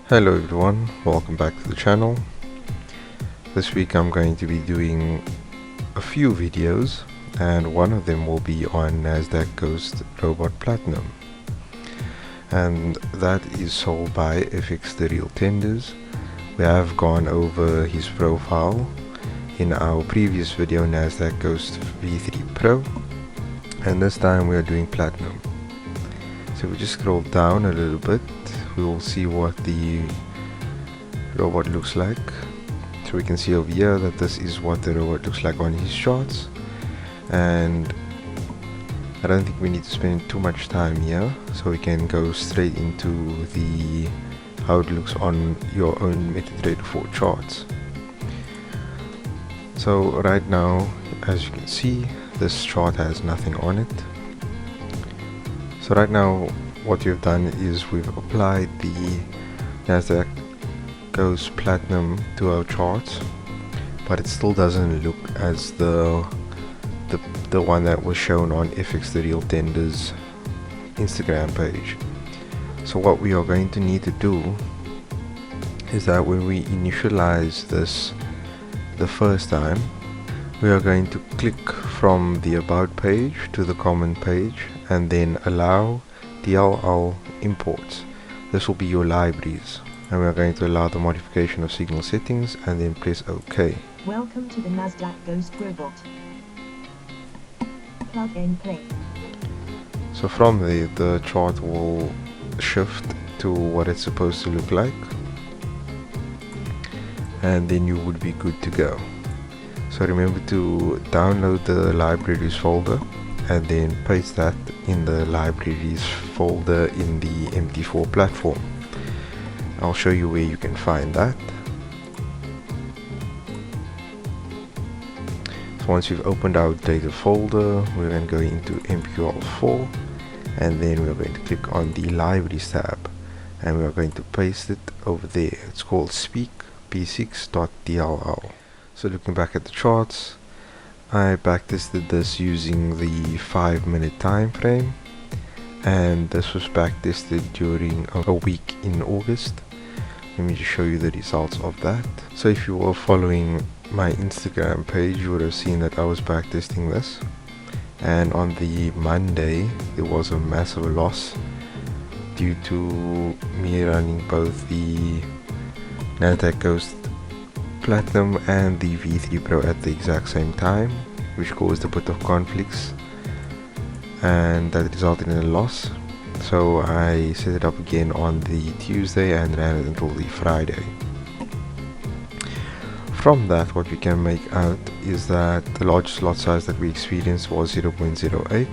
Hello everyone, welcome back to the channel. This week I'm going to be doing a few videos, and one of them will be on Nasdaq Ghost Robot Platinum, and that is sold by FX The Real Tenders. We have gone over his profile in our previous video, Nasdaq Ghost V3 Pro, and this time we are doing Platinum. So if we just scroll down a little bit, we will see what the robot looks like. So we can see over here that this is what the robot looks like on his charts, and I don't think we need to spend too much time here, so we can go straight into the how it looks on your own MetaTrader 4 charts. So right now, as you can see, this chart has nothing on it. So right now what we've done is we've applied the Nasdaq Ghost Platinum to our charts, but it still doesn't look as the one that was shown on FX The Real Tenders Instagram page. So what we are going to need to do is that when we initialize this the first time, we are going to click from the about page to the common page and then allow DLL imports. This will be your libraries, and we are going to allow the modification of signal settings and then press OK. Welcome to the Nasdaq Ghost Robot. Plug and play. So from there, the chart will shift to what it's supposed to look like, and then you would be good to go. So remember to download the libraries folder and then paste that in the libraries folder in the MT4 platform. I'll show you where you can find that. So once you've opened our data folder, we're going to go into MQL4, and then we're going to click on the libraries tab, and we're going to paste it over there. It's called speak p6.dll. So looking back at the charts, I backtested this using the 5-minute time frame, and this was backtested during a week in August. Let me just show you the results of that. So if you were following my Instagram page, you would have seen that I was backtesting this, and on the Monday there was a massive loss due to me running both the Nasdaq Ghost Platinum and the V3 Pro at the exact same time, which caused a bit of conflicts, and that resulted in a loss. So I set it up again on the Tuesday and ran it until the Friday. From that, what we can make out is that the largest lot size that we experienced was 0.08,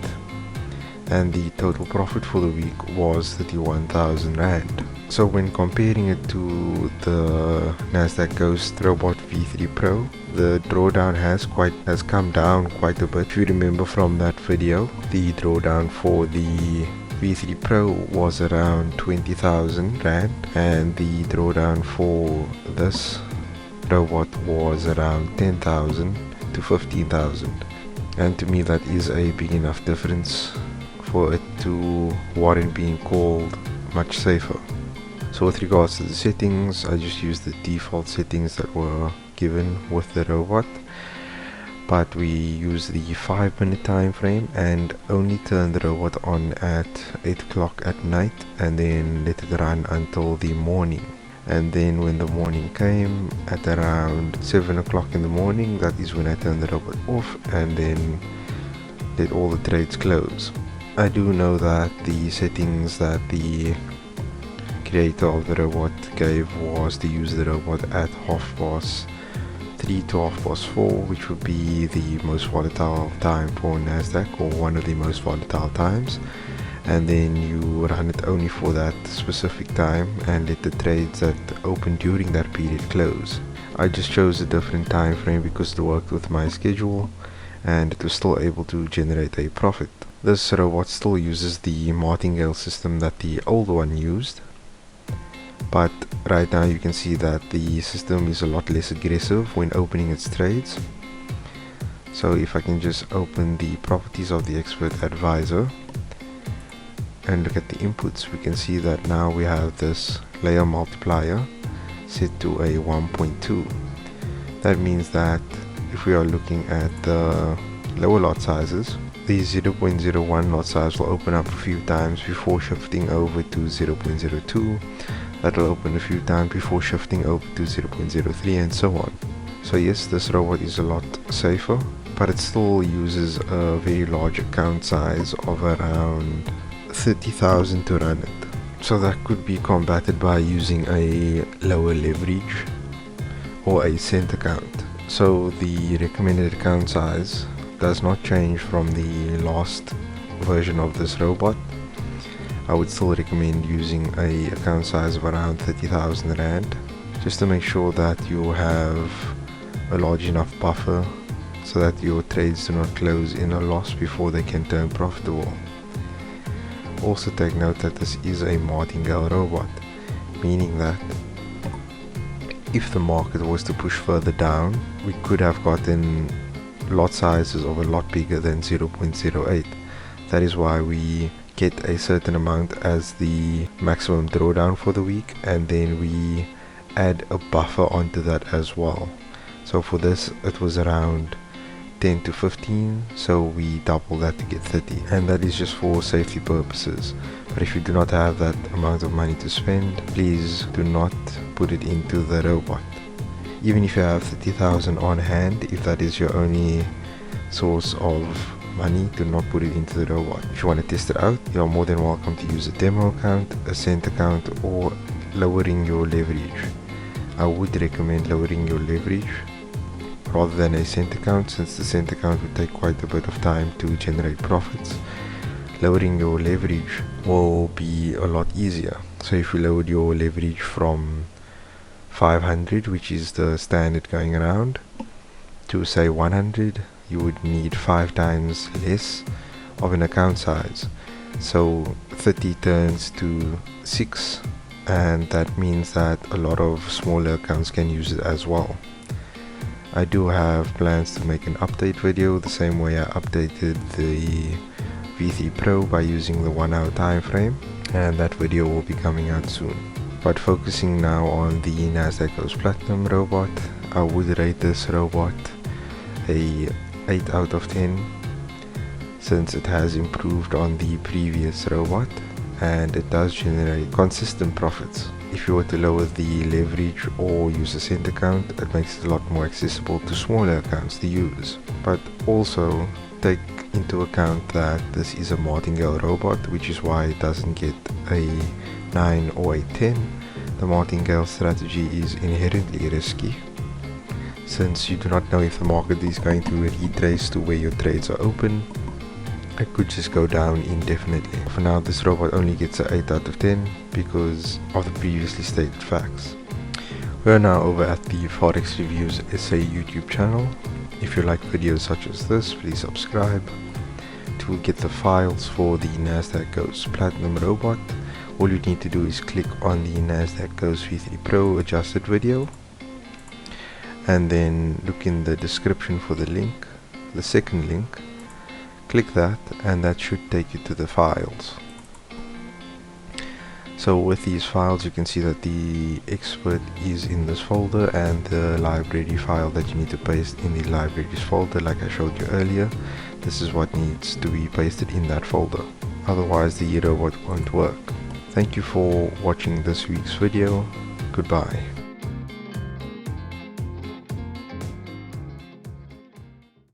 and the total profit for the week was 31,000 Rand. So when comparing it to the Nasdaq Ghost Robot V3 Pro, the drawdown has come down quite a bit. If you remember from that video, the drawdown for the V3 Pro was around 20,000 Rand, and the drawdown for this robot was around 10,000 to 15,000. And to me that is a big enough difference for it to warrant being called much safer. So with regards to the settings, I just used the default settings that were given with the robot, but we use the 5-minute time frame and only turn the robot on at 8 o'clock at night, and then let it run until the morning. And then when the morning came at around 7 o'clock in the morning, that is when I turned the robot off and then let all the trades close. I do know that the settings that the creator of the robot gave was to use the robot at 3:30 to 4:30, which would be the most volatile time for Nasdaq, or one of the most volatile times, and then you run it only for that specific time and let the trades that open during that period close. I just chose a different time frame because it worked with my schedule and it was still able to generate a profit. This robot still uses the martingale system that the old one used, but right now you can see that the system is a lot less aggressive when opening its trades. So if I can just open the properties of the expert advisor and look at the inputs, we can see that now we have this layer multiplier set to a 1.2. That means that if we are looking at the lower lot sizes, the 0.01 lot size will open up a few times before shifting over to 0.02. That will open a few times before shifting over to 0.03 and so on. So yes, this robot is a lot safer, but it still uses a very large account size of around 30,000 to run it. So that could be combated by using a lower leverage or a cent account. So the recommended account size does not change from the last version of this robot. I would still recommend using a account size of around 30,000 Rand, just to make sure that you have a large enough buffer so that your trades do not close in a loss before they can turn profitable. Also take note that this is a martingale robot, meaning that if the market was to push further down, we could have gotten lot sizes of a lot bigger than 0.08. That is why we get a certain amount as the maximum drawdown for the week, and then we add a buffer onto that as well. So for this it was around 10 to 15, so we double that to get 30, and that is just for safety purposes. But if you do not have that amount of money to spend, please do not put it into the robot. Even if you have 30,000 on hand, if that is your only source of money, do not put it into the robot. If you want to test it out, you are more than welcome to use a demo account, a cent account, or lowering your leverage. I would recommend lowering your leverage rather than a cent account, since the cent account would take quite a bit of time to generate profits. Lowering your leverage will be a lot easier. So if you lowered your leverage from 500, which is the standard going around, to say 100, you would need 5 times less of an account size. So 30 turns to 6, and that means that a lot of smaller accounts can use it as well. I do have plans to make an update video the same way I updated the V3 Pro by using the 1 hour time frame, and that video will be coming out soon. But focusing now on the Nasdaq Ghost Platinum Robot, I would rate this robot a 8 out of 10, since it has improved on the previous robot and it does generate consistent profits. If you were to lower the leverage or use a cent account, it makes it a lot more accessible to smaller accounts to use. But also take into account that this is a martingale robot, which is why it doesn't get a 9 or a 10. The martingale strategy is inherently risky, since you do not know if the market is going to retrace to where your trades are open. It could just go down indefinitely. For now, this robot only gets an 8 out of 10 because of the previously stated facts. We are now over at the Forex Reviews SA YouTube channel. If you like videos such as this, please subscribe. To get the files for the Nasdaq Ghost Platinum Robot, all you need to do is click on the Nasdaq Ghost V3 Pro adjusted video, and then look in the description for the link, the second link. Click that, and that should take you to the files. So with these files, you can see that the expert is in this folder, and the library file that you need to paste in the libraries folder, like I showed you earlier, this is what needs to be pasted in that folder. Otherwise the robot won't work. Thank you for watching this week's video. Goodbye.